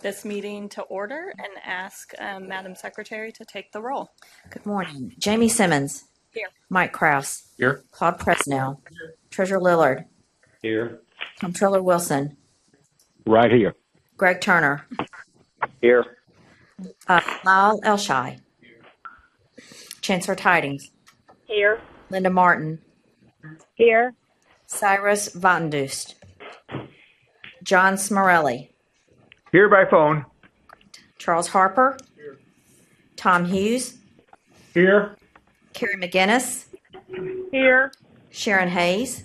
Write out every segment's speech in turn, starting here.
this meeting to order and ask Madam Secretary to take the roll. Good morning. Jamie Simmons. Here. Mike Kraus. Here. Claude Presnell. Treasurer Lillard. Here. Comptroller Wilson. Right here. Greg Turner. Here. Lyle Elshai. Chancellor Tidings. Here. Linda Martin. Here. Cyrus Votendust. John Smorelli. Here by phone. Charles Harper. Tom Hughes. Here. Carrie McGinnis. Here. Sharon Hayes.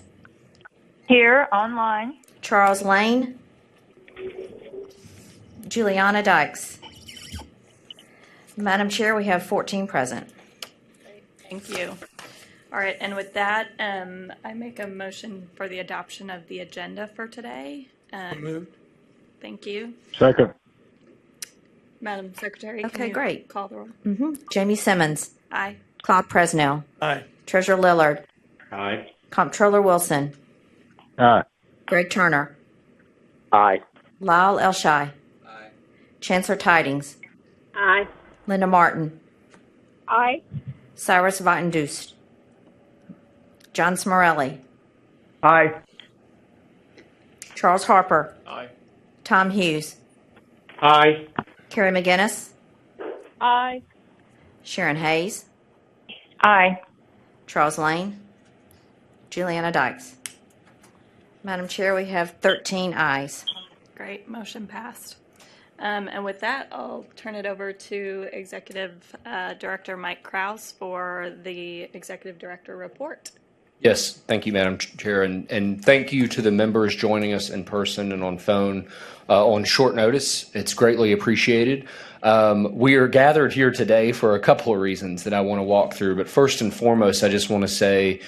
Here. Online. Charles Lane. Juliana Dykes. Madam Chair, we have 14 present. Thank you. All right, and with that, I make a motion for the adoption of the agenda for today. Moved. Thank you. Second. Madam Secretary, Okay, can you great. call the roll? Jamie Simmons. Aye. Claude Presnell. Aye. Treasurer Lillard. Aye. Comptroller Wilson. Aye. Greg Turner. Aye. Lyle Elshai. Aye. Chancellor Tidings. Aye. Linda Martin. Aye. Cyrus Votendust. John Smorelli. Aye. Charles Harper. Aye. Tom Hughes. Aye. Carrie McGinnis. Aye. Sharon Hayes. Aye. Charles Lane. Juliana Dykes. Madam Chair, we have 13 ayes. Great, motion passed. And with that, I'll turn it over to Executive Director Mike Kraus for the Executive Director report. Yes, thank you, Madam Chair, and thank you to the members joining us in person and on phone on short notice. It's greatly appreciated. We are gathered here today for a couple of reasons that I want to walk through, but first and foremost, I just want to say,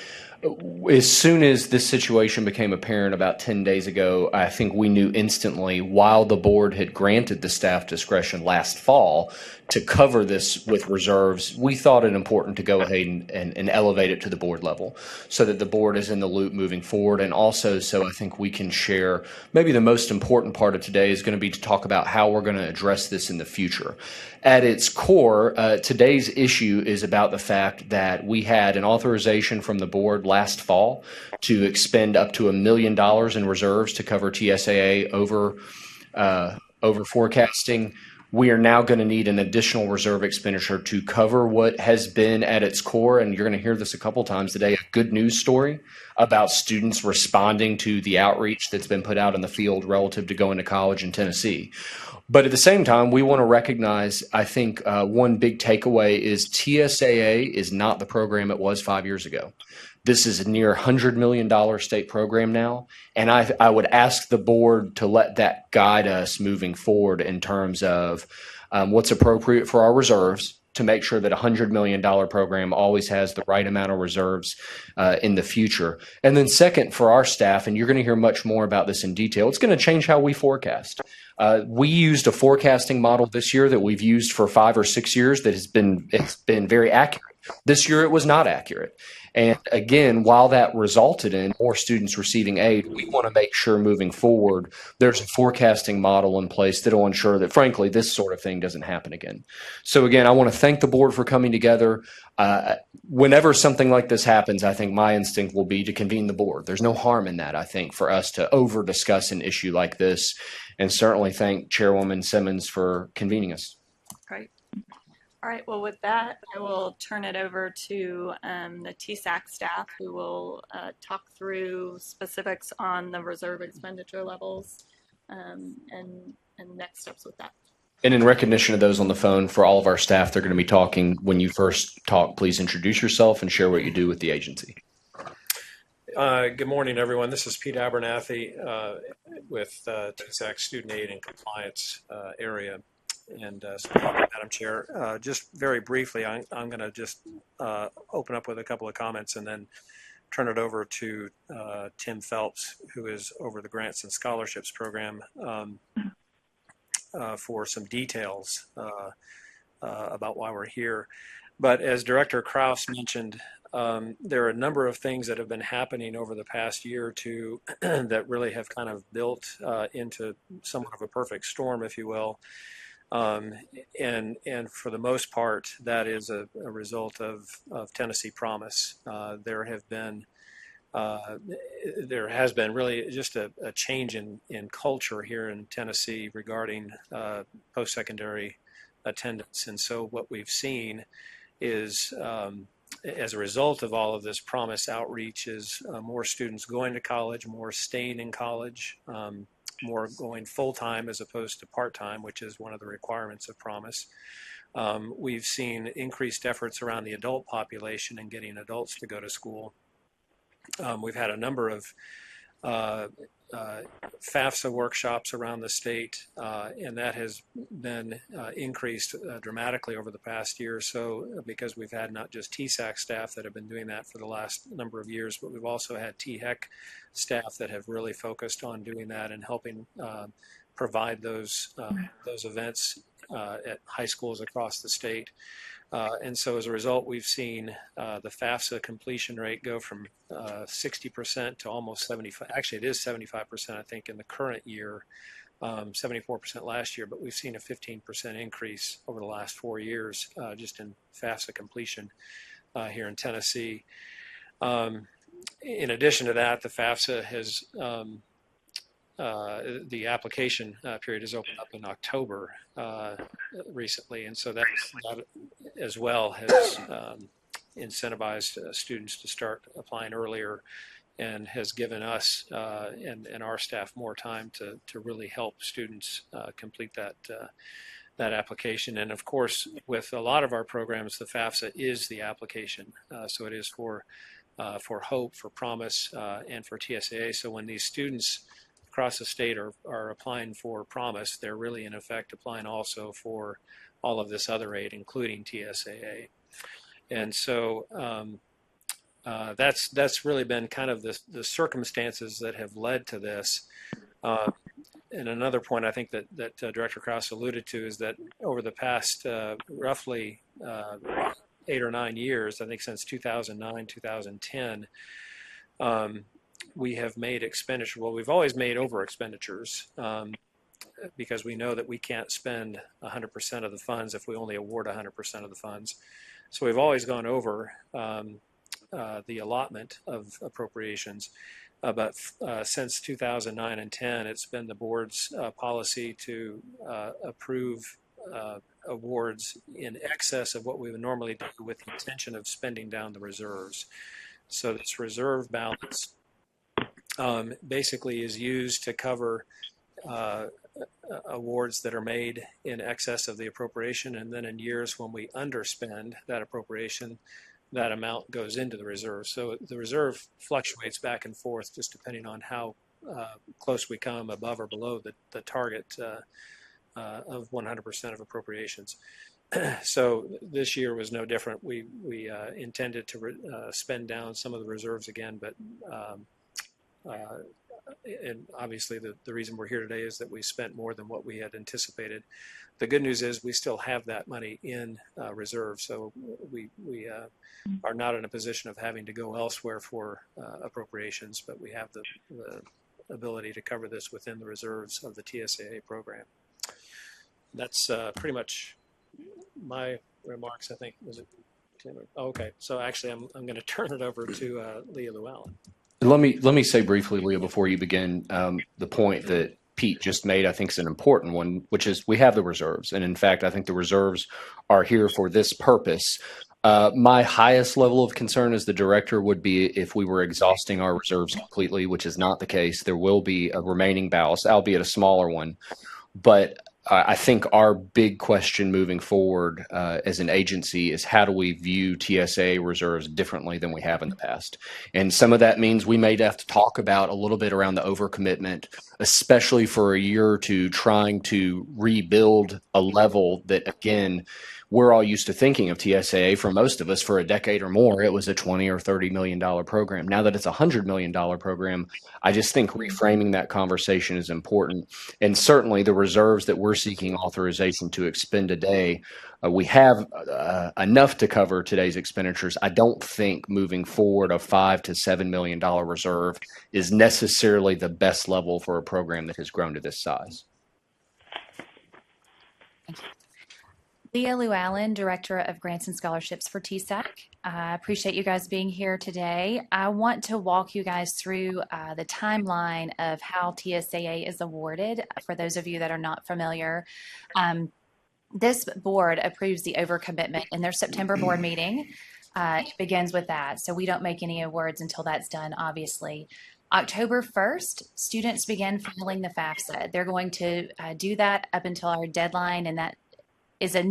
as soon as this situation became apparent about 10 days ago, I think we knew instantly, while the board had granted the staff discretion last fall to cover this with reserves, we thought it important to go ahead and elevate it to the board level so that the board is in the loop moving forward. And also, so I think we can share, maybe the most important part of today is going to be to talk about how we're going to address this in the future. At its core, today's issue is about the fact that we had an authorization from the board last fall to expend up to $1 million in reserves to cover TSAA over forecasting. We are now going to need an additional reserve expenditure to cover what has been at its core, and you're going to hear this a couple times today, a good news story about students responding to the outreach that's been put out in the field relative to going to college in Tennessee. But at the same time, we want to recognize, I think, one big takeaway is TSAA is not the program it was 5 years ago. This is a near $100 million state program now, and I would ask the board to let that guide us moving forward in terms of what's appropriate for our reserves to make sure that a $100 million program always has the right amount of reserves in the future. And then second, for our staff, and you're going to hear much more about this in detail, it's going to change how we forecast. We used a forecasting model this year that we've used for 5 or 6 years that it's been very accurate. This year it was not accurate. And again, while that resulted in more students receiving aid, we want to make sure moving forward there's a forecasting model in place that will ensure that, frankly, this sort of thing doesn't happen again. So again, I want to thank the board for coming together. Whenever something like this happens, I think my instinct will be to convene the board. There's no harm in that, I think, for us to over discuss an issue like this, and certainly thank Chairwoman Simmons for convening us. Great. All right, well, with that, I will turn it over to the TSAC staff who will talk through specifics on the reserve expenditure levels and next steps with that. And in recognition of those on the phone, for all of our staff, they're going to be talking. When you first talk, please introduce yourself and share what you do with the agency. Good morning, everyone. This is Pete Abernathy with TSAC Student Aid and Compliance area. And Madam Chair, just very briefly, I'm going to just open up with a couple of comments and then turn it over to Tim Phelps, who is over the Grants and Scholarships program, for some details about why we're here. But as Director Kraus mentioned, there are a number of things that have been happening over the past year or two that really have kind of built into somewhat of a perfect storm, if you will. And for the most part, that is a result of Tennessee Promise. There has been really just a change in culture here in Tennessee regarding post-secondary attendance. And so what we've seen is, as a result of all of this Promise outreach, is more students going to college, more staying in college, more going full-time as opposed to part-time, which is one of the requirements of Promise. We've seen increased efforts around the adult population and getting adults to go to school. We've had a number of FAFSA workshops around the state, and that has been increased dramatically over the past year or so, because we've had not just TSAC staff that have been doing that for the last number of years, but we've also had THEC staff that have really focused on doing that and helping provide those events at high schools across the state. And so as a result, we've seen the FAFSA completion rate go from 60% to almost 75. Actually, it is 75%, I think, in the current year, 74% last year. But we've seen a 15% increase over the last 4 years just in FAFSA completion here in Tennessee. In addition to that, the FAFSA has the application period has opened up in October recently, and so that as well has incentivized students to start applying earlier, and has given us and our staff more time to really help students complete that application. And of course, with a lot of our programs, the FAFSA is the application, so it is for HOPE, for Promise, and for TSAA. So when these students across the state are applying for Promise, they're really in effect applying also for all of this other aid, including TSAA. And so that's really been kind of the circumstances that have led to this. And another point I think that Director Krause alluded to is that over the past roughly 8 or 9 years, I think since 2009, 2010, we have made expenditure. Well, we've always made over expenditures because we know that we can't spend 100% of the funds if we only award 100% of the funds. So we've always gone over the allotment of appropriations. But since 2009 and 10, it's been the board's policy to approve awards in excess of what we would normally do, with the intention of spending down the reserves. So this reserve balance basically is used to cover awards that are made in excess of the appropriation, and then in years when we underspend that appropriation, that amount goes into the reserve. So the reserve fluctuates back and forth just depending on how close we come above or below the target of 100% of appropriations. So this year was no different. We intended to spend down some of the reserves again, but and obviously the reason we're here today is that we spent more than what we had anticipated. The good news is we still have that money in reserve, so we are not in a position of having to go elsewhere for appropriations, but we have the ability to cover this within the reserves of the TSAA program. That's pretty much my remarks, I think. Was it? Oh, okay, so actually I'm going to turn it over to Leah Llewellyn. Let me say briefly, Leah, before you begin, the point that Pete just made, I think, is an important one, which is we have the reserves. And in fact, I think the reserves are here for this purpose. My highest level of concern as the director would be if we were exhausting our reserves completely, which is not the case. There will be a remaining balance, albeit a smaller one. But I think our big question moving forward as an agency is how do we view TSA reserves differently than we have in the past? And some of that means we may have to talk about a little bit around the overcommitment, especially for a year or two, trying to rebuild a level that, again, we're all used to thinking of TSA. For most of us, for a decade or more, it was a $20 or $30 million program. Now that it's a $100 million program, I just think reframing that conversation is important. And certainly the reserves that we're we're seeking authorization to expend today, we have enough to cover today's expenditures. I don't think moving forward a $5 to $7 million reserve is necessarily the best level for a program that has grown to this size. Leah Llewellyn, Director of Grants and Scholarships for TSAC. I appreciate you guys being here today. I want to walk you guys through the timeline of how TSAA is awarded. For those of you that are not familiar, this board approves the overcommitment in their September board meeting. It begins with that. So we don't make any awards until that's done, obviously. October 1st, students begin filing the FAFSA. They're going to do that up until our deadline, and that is a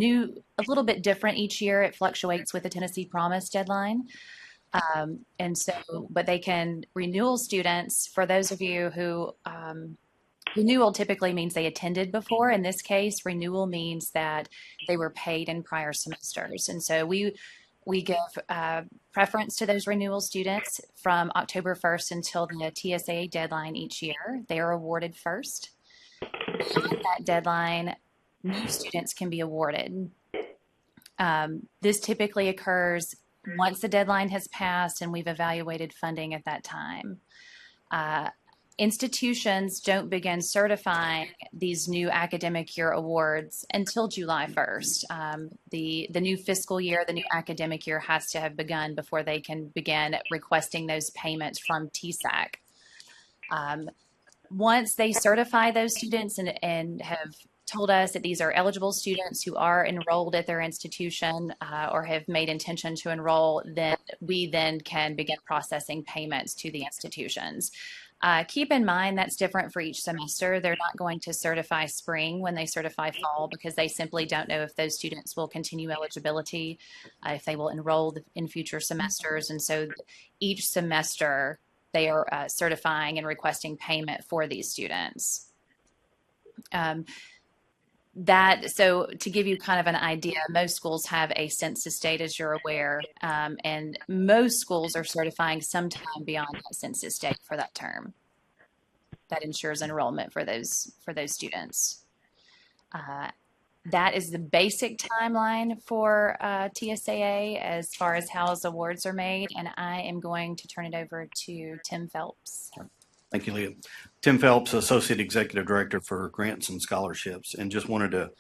little bit different each year. It fluctuates with the Tennessee Promise deadline. But they can, renewal students, for those of you who, renewal typically means they attended before. In this case, renewal means that they were paid in prior semesters. And so we give preference to those renewal students from October 1st until the TSAA deadline each year. They are awarded first. Beyond that deadline, new students can be awarded. This typically occurs once the deadline has passed and we've evaluated funding at that time. Institutions don't begin certifying these new academic year awards until July 1st. The new fiscal year, the new academic year has to have begun before they can begin requesting those payments from TSAC. Once they certify those students and have told us that these are eligible students who are enrolled at their institution or have made intention to enroll, then we then can begin processing payments to the institutions. Keep in mind that's different for each semester. They're not going to certify spring when they certify fall because they simply don't know if those students will continue eligibility, if they will enroll in future semesters. And so each semester they are certifying and requesting payment for these students. So to give you kind of an idea, most schools have a census date, as you're aware, and most schools are certifying sometime beyond that census date for that term. That ensures enrollment for those students. That is the basic timeline for TSAA as far as how those awards are made, and I am going to turn it over to Tim Phelps. Thank you, Leah. Tim Phelps, Associate Executive Director for Grants and Scholarships, and just wanted to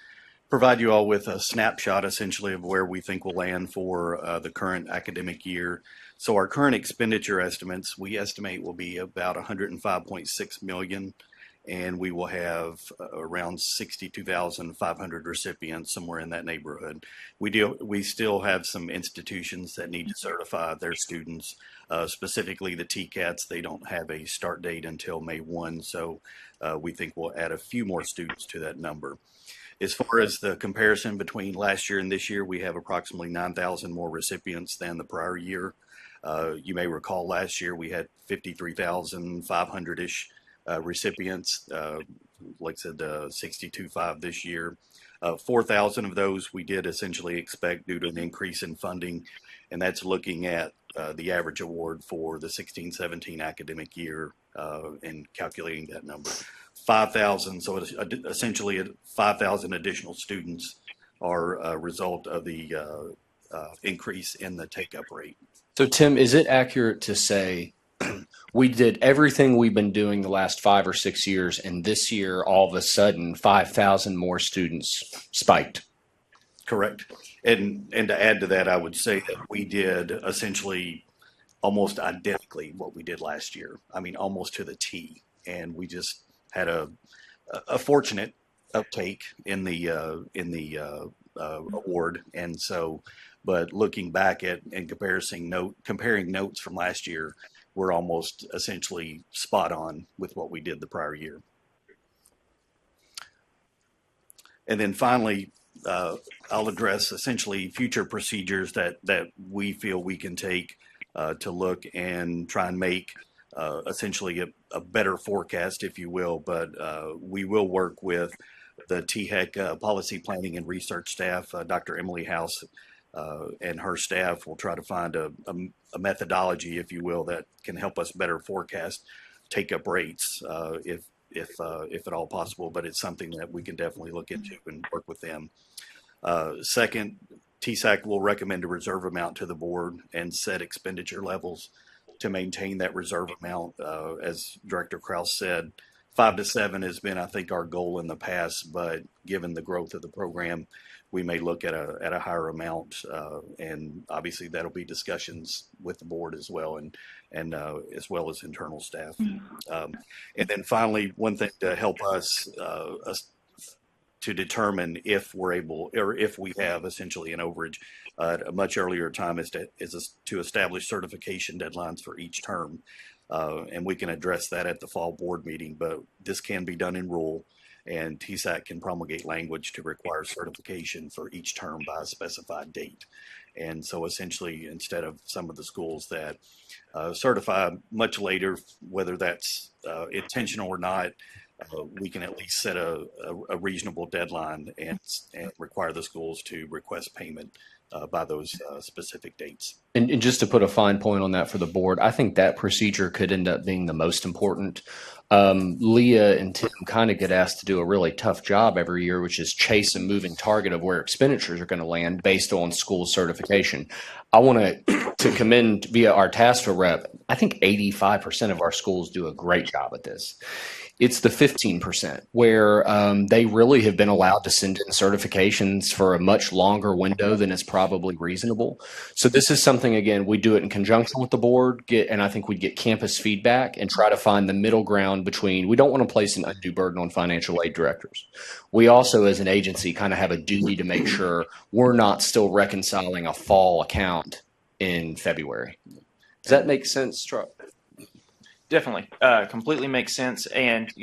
provide you all with a snapshot essentially of where we think we'll land for the current academic year. So our current expenditure estimates, we estimate will be about $105.6 million, and we will have around 62,500 recipients, somewhere in that neighborhood. We still have some institutions that need to certify their students, specifically the TCATs. They don't have a start date until May 1, so we think we'll add a few more students to that number. As far as the comparison between last year and this year, we have approximately 9,000 more recipients than the prior year. You may recall last year we had 53,500-ish recipients, like I said, 62.5 this year. 4,000 of those we did essentially expect due to an increase in funding, and that's looking at the average award for the 16-17 academic year and calculating that number. 5,000, so it's essentially 5,000 additional students are a result of the increase in the take-up rate. So Tim, is it accurate to say we did everything we've been doing the last 5 or 6 years, and this year, all of a sudden, 5,000 more students spiked? Correct. And to add to that, I would say that we did essentially almost identically what we did last year. I mean, almost to the T. And we just had a fortunate uptake in the award. And so, but looking back at and comparing notes from last year, we're almost essentially spot on with what we did the prior year. And then finally, I'll address essentially future procedures that we feel we can take to look and try and make essentially a better forecast, if you will. But we will work with the THEC policy planning and research staff. Dr. Emily House and her staff will try to find a methodology, if you will, that can help us better forecast take-up rates. if at all possible, but it's something that we can definitely look into and work with them. Second, TSAC will recommend a reserve amount to the board and set expenditure levels to maintain that reserve amount. As Director Kraus said, 5 to 7 has been, I think, our goal in the past, but given the growth of the program, we may look at a higher amount, and obviously that'll be discussions with the board as well, and as well as internal staff. And then finally, one thing to help us to determine if we're able, or if we have essentially an overage at a much earlier time, is to establish certification deadlines for each term. And we can address that at the fall board meeting, but this can be done in rule, and TSAC can promulgate language to require certification for each term by a specified date. And so essentially, instead of some of the schools that certify much later, whether that's intentional or not, we can at least set a reasonable deadline and require the schools to request payment by those specific dates. And just to put a fine point on that for the board, I think that procedure could end up being the most important. Leah and Tim kind of get asked to do a really tough job every year, which is chase a moving target of where expenditures are going to land based on school certification. I want to commend via our TASFA rep, I think 85% of our schools do a great job at this. It's the 15% where they really have been allowed to send in certifications for a much longer window than is probably reasonable. So this is something, again, we do it in conjunction with the board, and I think we'd get campus feedback and try to find the middle ground between, we don't want to place an undue burden on financial aid directors. We also, as an agency, kind of have a duty to make sure we're not still reconciling a fall account in February. Does that make sense, Chuck? Definitely, completely makes sense. And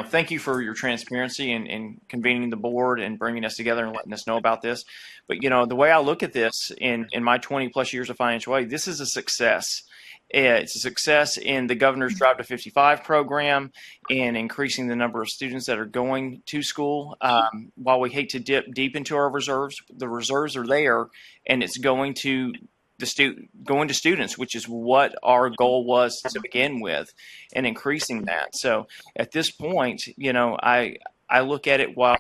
thank you for your transparency and convening the board and bringing us together and letting us know about this. But the way I look at this in my 20 plus years of financial aid, this is a success. It's a success in the governor's Drive to 55 program and increasing the number of students that are going to school. While we hate to dip deep into our reserves, the reserves are there, and it's going to going to students, which is what our goal was to begin with, and increasing that. So at this point, I look at it, while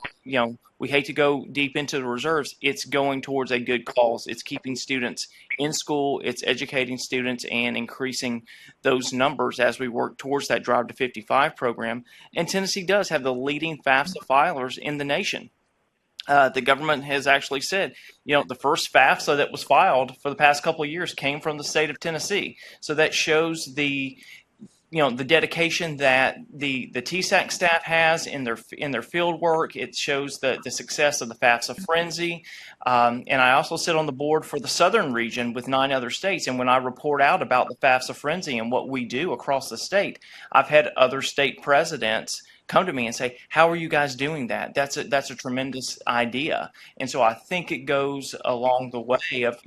we hate to go deep into the reserves, it's going towards a good cause. It's keeping students in school, it's educating students, and increasing those numbers as we work towards that Drive to 55 program. And Tennessee does have the leading FAFSA filers in the nation. The government has actually said, the first FAFSA that was filed for the past couple of years came from the state of Tennessee. So that shows the dedication that the TSAC staff has in their field work. It shows the success of the FAFSA frenzy. And I also sit on the board for the southern region with 9 other states. And when I report out about the FAFSA frenzy and what we do across the state, I've had other state presidents come to me and say, how are you guys doing that? That's a tremendous idea. And so I think it goes along the way of,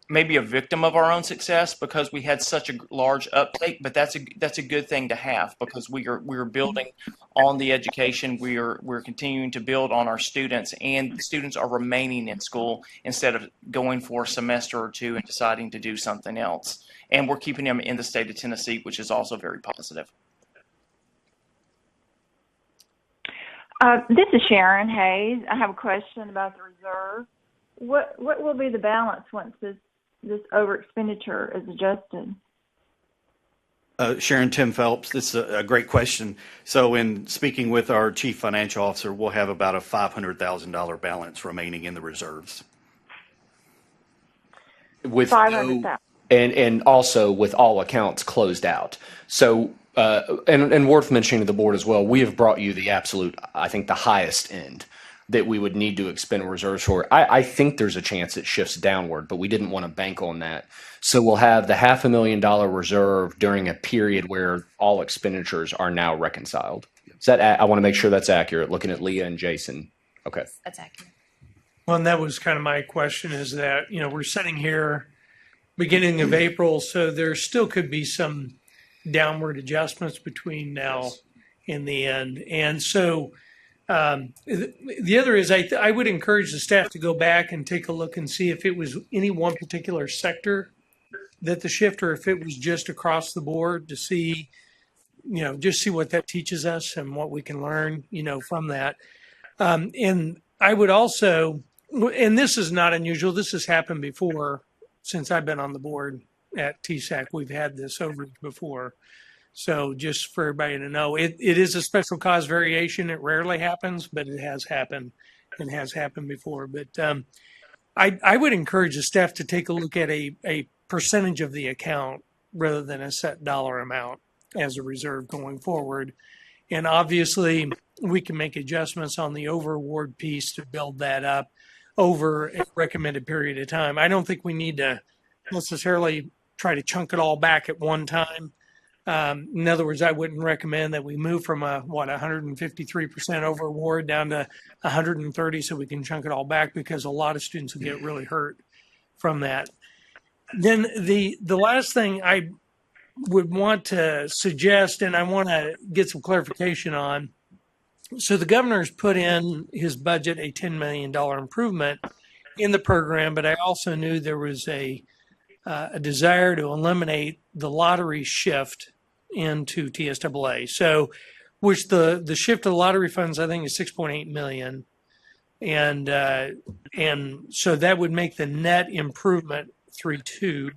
maybe a victim of our own success because we had such a large uptake, but that's a good thing to have, because we are building on the education. We're continuing to build on our students, and the students are remaining in school instead of going for a semester or two and deciding to do something else. And we're keeping them in the state of Tennessee, which is also very positive. This is Sharon Hayes. I have a question about the reserve. What will be the balance once this over expenditure is adjusted? Sharon, Tim Phelps, this is a great question. So in speaking with our chief financial officer, we'll have about a $500,000 balance remaining in the reserves. With $500,000. And also with all accounts closed out. So and worth mentioning to the board as well, we have brought you the absolute, I think, the highest end that we would need to expend reserves for. I think there's a chance it shifts downward, but we didn't want to bank on that. So we'll have the $500,000 reserve during a period where all expenditures are now reconciled. Is that, I want to make sure that's accurate, looking at Leah and Jason. Okay. That's accurate. Well, and that was kind of my question, is that, we're sitting here beginning of April, so there still could be some downward adjustments between now and the end. And so the other is I would encourage the staff to go back and take a look and see if it was any one particular sector that the shift, or if it was just across the board, to see just see what that teaches us and what we can learn, from that. And I would also, and this is not unusual, this has happened before since I've been on the board at TSAC. We've had this overage before. So just for everybody to know, it is a special cause variation. It rarely happens, but it has happened and has happened before. But I would encourage the staff to take a look at a percentage of the account rather than a set dollar amount as a reserve going forward. And obviously, we can make adjustments on the over award piece to build that up over a recommended period of time. I don't think we need to necessarily try to chunk it all back at one time. In other words, I wouldn't recommend that we move from 153% over award down to 130 so we can chunk it all back, because a lot of students will get really hurt from that. Then the last thing I would want to suggest, and I want to get some clarification on. So the governor's put in his budget a $10 million improvement in the program, but I also knew there was a desire to eliminate the lottery shift into TSAA. So, which the shift of the lottery funds, I think, is 6.8 million, and so that would make the net improvement 3.2,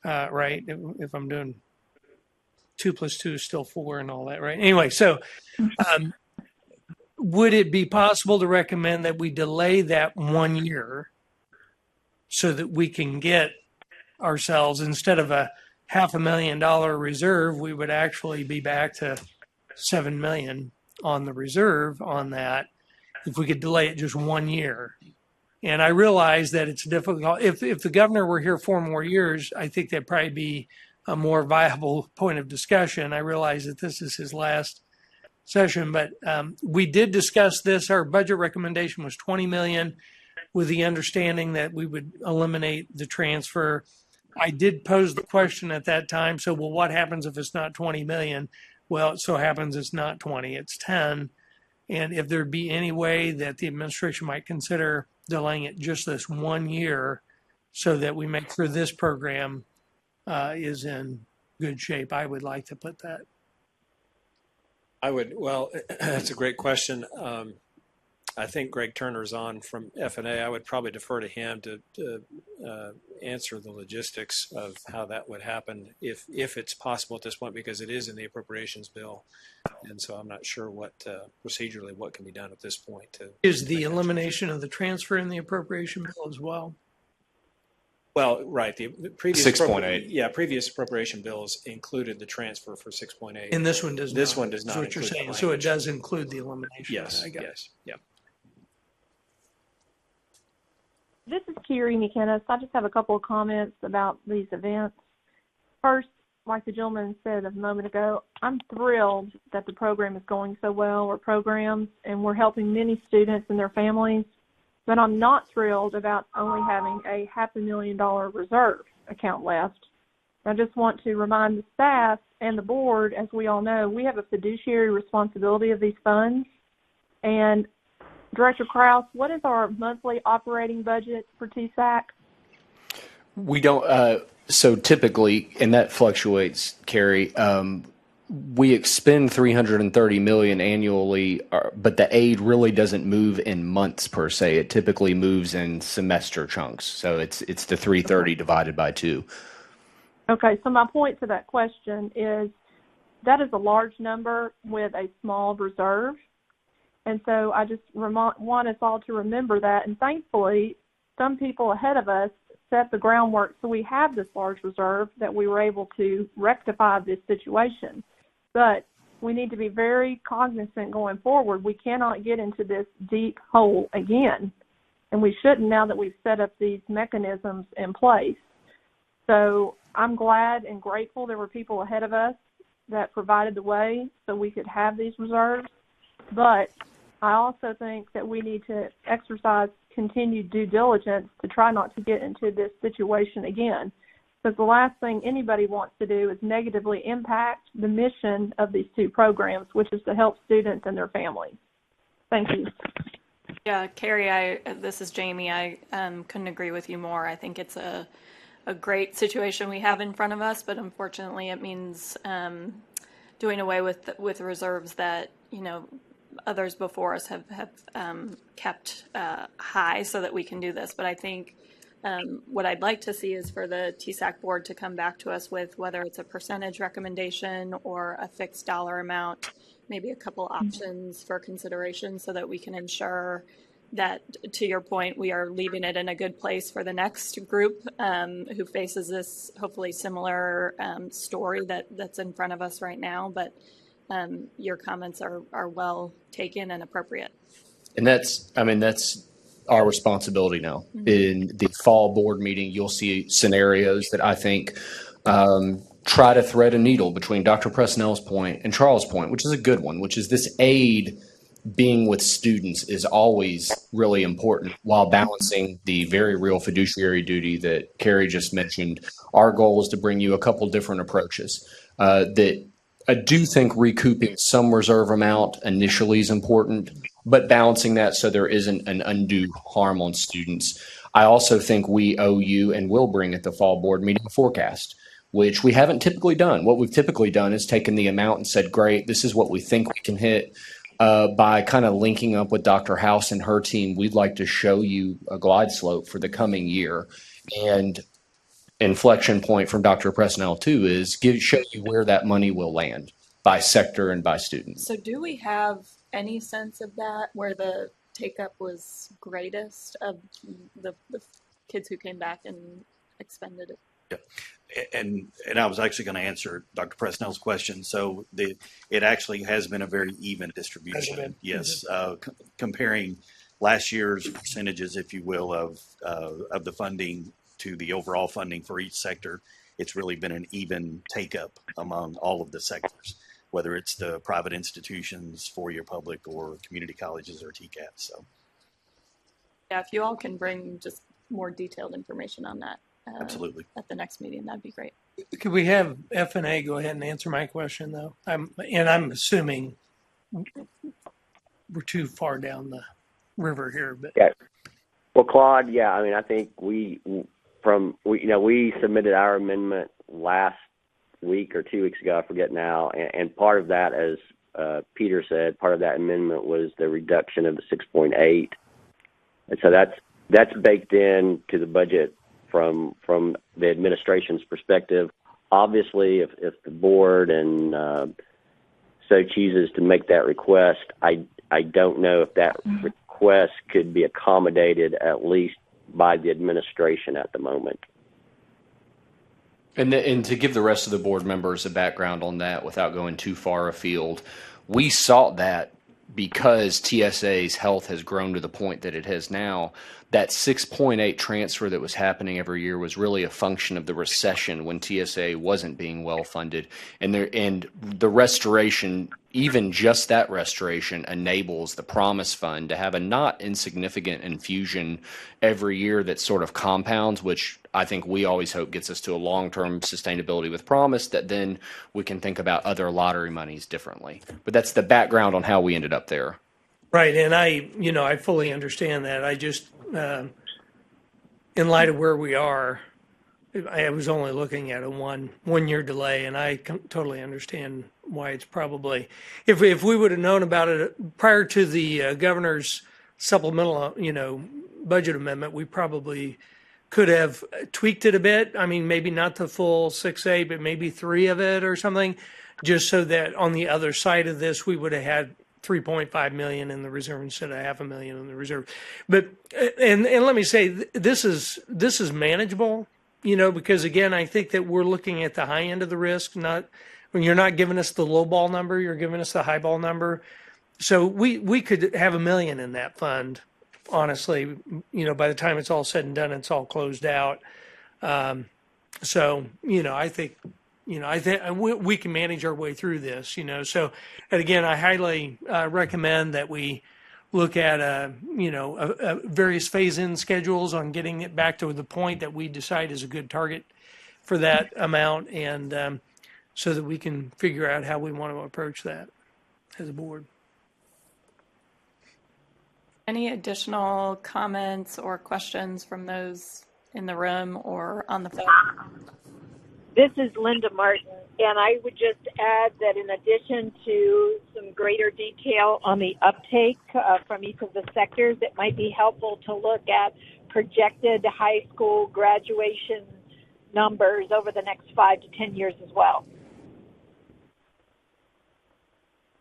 right? If I'm doing 2 + 2 is still 4 and all that, right? Anyway, so would it be possible to recommend that we delay that 1 year so that we can get ourselves, instead of a $500,000 reserve, we would actually be back to 7 million on the reserve on that if we could delay it just 1 year? And I realize that it's difficult. If the governor were here 4 more years, I think that'd probably be a more viable point of discussion. I realize that this is his last session, but we did discuss this. Our budget recommendation was 20 million, with the understanding that we would eliminate the transfer. I did pose the question at that time. So, well, what happens if it's not 20 million? Well, it so happens it's not 20, it's 10. And if there'd be any way that the administration might consider delaying it just this 1 year so that we make sure this program is in good shape, I would like to put that. Well, that's a great question. I think Greg Turner's on from F&A. I would probably defer to him to answer the logistics of how that would happen if it's possible at this point, because it is in the appropriations bill. And so I'm not sure what procedurally what can be done at this point. Is the elimination of the transfer in the appropriation bill as well? Well, right. The previous 6.8. Previous appropriation bills included the transfer for 6.8. And this one does not. This one does not. That's what you're saying. So it does include the elimination. Yes. I got yes. it. Yeah. This is Kiri McKinnis. I just have a couple of comments about these events. First, like the gentleman said a moment ago, I'm thrilled that the program is going so well, or programs, and we're helping many students and their families. But I'm not thrilled about only having a $500,000 reserve account left. I just want to remind the staff and the board, as we all know, we have a fiduciary responsibility of these funds. And Director Krause, what is our monthly operating budget for TSAC? We don't. So typically, and that fluctuates, Carrie. We expend $330 million annually, but the aid really doesn't move in months per se. It typically moves in semester chunks. So it's the 330 divided by 2. Okay. So my point to that question is that is a large number with a small reserve. And so I just want us all to remember that. And thankfully, some people ahead of us set the groundwork so we have this large reserve that we were able to rectify this situation. But we need to be very cognizant going forward. We cannot get into this deep hole again. And we shouldn't, now that we've set up these mechanisms in place. So I'm glad and grateful there were people ahead of us that provided the way so we could have these reserves. But I also think that we need to exercise continued due diligence to try not to get into this situation again. Because the last thing anybody wants to do is negatively impact the mission of these 2 programs, which is to help students and their families. Thank you. Yeah, Carrie, this is Jamie. I couldn't agree with you more. I think it's a great situation we have in front of us, but unfortunately it means doing away with reserves that others before us have kept high so that we can do this. But I think what I'd like to see is for the TSAC board to come back to us with whether it's a percentage recommendation or a fixed dollar amount, maybe a couple options for consideration so that we can ensure that, to your point, we are leaving it in a good place for the next group who faces this hopefully similar story that's in front of us right now. But your comments are well taken and appropriate. And that's our responsibility now. Mm-hmm. In the fall board meeting, you'll see scenarios that I think try to thread a needle between Dr. Presnell's point and Charles' point, which is a good one, which is this aid being with students is always really important while balancing the very real fiduciary duty that Carrie just mentioned. Our goal is to bring you a couple different approaches that I do think recouping some reserve amount initially is important, but balancing that so there isn't an undue harm on students. I also think we owe you and will bring at the fall board meeting a forecast, which we haven't typically done. What we've typically done is taken the amount and said, great, this is what we think we can hit. By kind of linking up with Dr. House and her team, we'd like to show you a glide slope for the coming year. And inflection point from Dr. Presnell too is show you where that money will land by sector and by student. So do we have any sense of that, where the take-up was greatest of the kids who came back and expended it? Yeah. And I was actually going to answer Dr. Presnell's question. So it actually has been a very even distribution. Yes, comparing last year's percentages, if you will, of the funding to the overall funding for each sector, it's really been an even take up among all of the sectors, whether it's the private institutions, four-year public, or community colleges or TCAPs. So, yeah, if you all can bring just more detailed information on that. Absolutely. At the next meeting, that'd be great. Could we have F&A go ahead and answer my question, though? I'm assuming we're too far down the river here, but yeah. Well, Claude, yeah, I mean, I think we submitted our amendment last week or 2 weeks ago, I forget now, and part of that, as Peter said, part of that amendment was the reduction of the 6.8, and so that's baked in to the budget from the administration's perspective. Obviously, if the board and so chooses to make that request, I don't know if that request could be accommodated at least by the administration at the moment. And to give the rest of the board members a background on that without going too far afield, we sought that because TSA's health has grown to the point that it has now. That 6.8 transfer that was happening every year was really a function of the recession when TSA wasn't being well funded. And the restoration, even just that restoration, enables the Promise Fund to have a not insignificant infusion every year that sort of compounds, which I think we always hope gets us to a long-term sustainability with Promise, that then we can think about other lottery monies differently. But that's the background on how we ended up there. right. And I fully understand that. I just, in light of where we are, I was only looking at a one-year delay, and I totally understand why it's probably, if we would have known about it prior to the governor's supplemental, budget amendment, we probably could have tweaked it a bit. I mean, maybe not the full 6A, but maybe 3 of it or something, just so that on the other side of this, we would have had 3.5 million in the reserve instead of $500,000 in the reserve. But and let me say, this is manageable, because again, I think that we're looking at the high end of the risk. Not when you're not giving us the low ball number, you're giving us the high ball number. So we could have $1 million in that fund, honestly. By the time it's all said and done, it's all closed out. So I think. I think we can manage our way through this, So, and again, I highly recommend that we look at, various phase-in schedules on getting it back to the point that we decide is a good target for that amount, and so that we can figure out how we want to approach that as a board. Any additional comments or questions from those in the room or on the phone? This is Linda Martin, and I would just add that in addition to some greater detail on the uptake from each of the sectors, it might be helpful to look at projected high school graduation numbers over the next 5 to 10 years as well.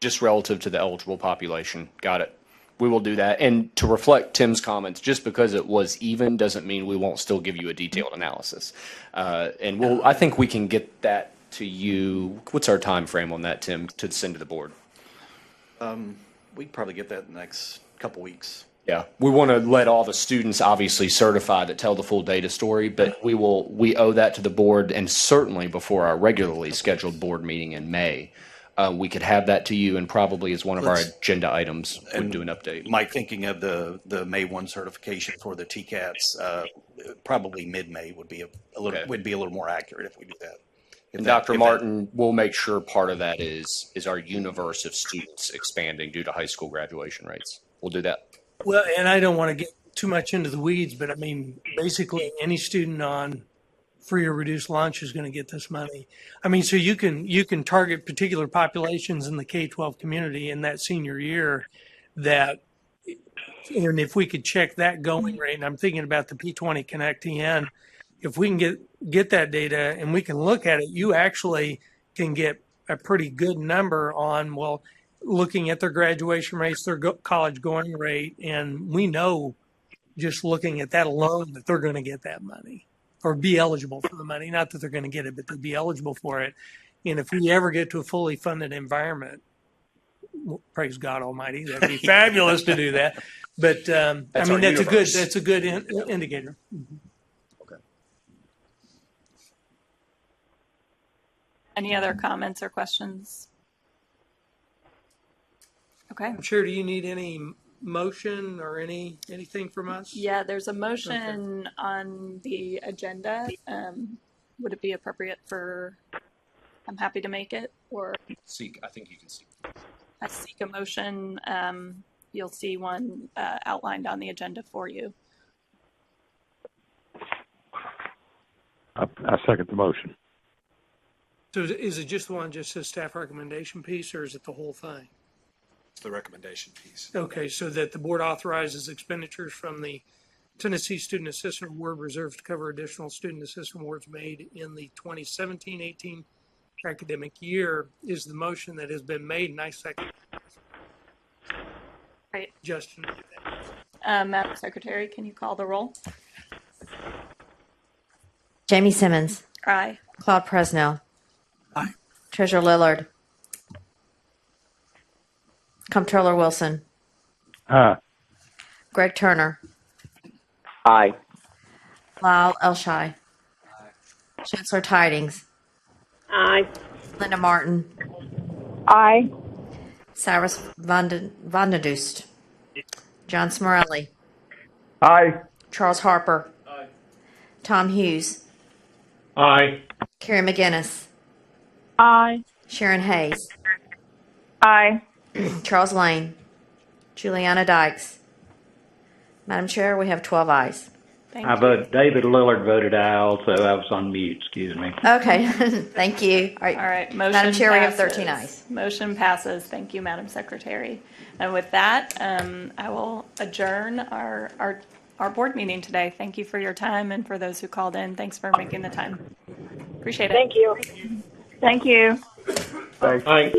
Just relative to the eligible population. Got it. We will do that. And to reflect Tim's comments, just because it was even doesn't mean we won't still give you a detailed analysis. And I think we can get that to you. What's our time frame on that, Tim, to send to the board? We'd probably get that in the next couple weeks. Yeah, we want to let all the students obviously certify that tell the full data story, but we owe that to the board, and certainly before our regularly scheduled board meeting in May. We could have that to you, and probably as one of our agenda items, would do an update. Mike, thinking of the May 1 certification for the TCATs, probably mid-May would be a little more accurate if we do that. And Dr. Martin, we'll make sure part of that is our universe of students expanding due to high school graduation rates. We'll do that. Well, and I don't want to get too much into the weeds, but I mean, basically any student on free or reduced lunch is going to get this money. I mean, so you can target particular populations in the K-12 community in that senior year that, and if we could check that going rate, and I'm thinking about the P20 Connect TN, if we can get that data and we can look at it, you actually can get a pretty good number on, well, looking at their graduation rates, their college going rate, and we know just looking at that alone that they're going to get that money or be eligible for the money. Not that they're going to get it, but they'll be eligible for it. And if we ever get to a fully funded environment, praise God Almighty, that'd be fabulous to do that. But I mean, that's a good indicator. Mm-hmm. Okay. Any other comments or questions? Okay. I'm sure. Do you need any motion or anything from us? Yeah, there's a motion on the agenda. Would it be appropriate for? I'm happy to make it, or seek. I think you can seek. I seek a motion. You'll see one outlined on the agenda for you. I second the motion. So is it just the one just says staff recommendation piece, or is it the whole thing? The recommendation piece. Okay, so that the board authorizes expenditures from the Tennessee Student Assistant Award reserved to cover additional student assistant awards made in the 2017-18 academic year is the motion that has been made, and I second. Right. Justin. Madam Secretary, can you call the roll? Jamie Simmons. Aye. Claude Presnell. Aye. Treasurer Lillard. Comptroller Wilson. Aye. Greg Turner. Aye. Lyle Elshai. Chancellor Tidings. Aye. Linda Martin. Aye. Cyrus Vandendust. John Smorelli. Aye. Charles Harper. Aye. Tom Hughes. Aye. Carrie McGinnis. Aye. Sharon Hayes. Aye. Charles Lane. Juliana Dykes. Madam Chair, we have 12 ayes. David Lillard voted aye also. I was on mute, excuse me. Okay, thank you. All right. Motion Madam Chair, we have passes. 13 ayes. Motion passes. Thank you, Madam Secretary. And with that, I will adjourn our board meeting today. Thank you for your time, and for those who called in, thanks for making the time. Appreciate it. Thank you. Thank you. Thanks. Aye.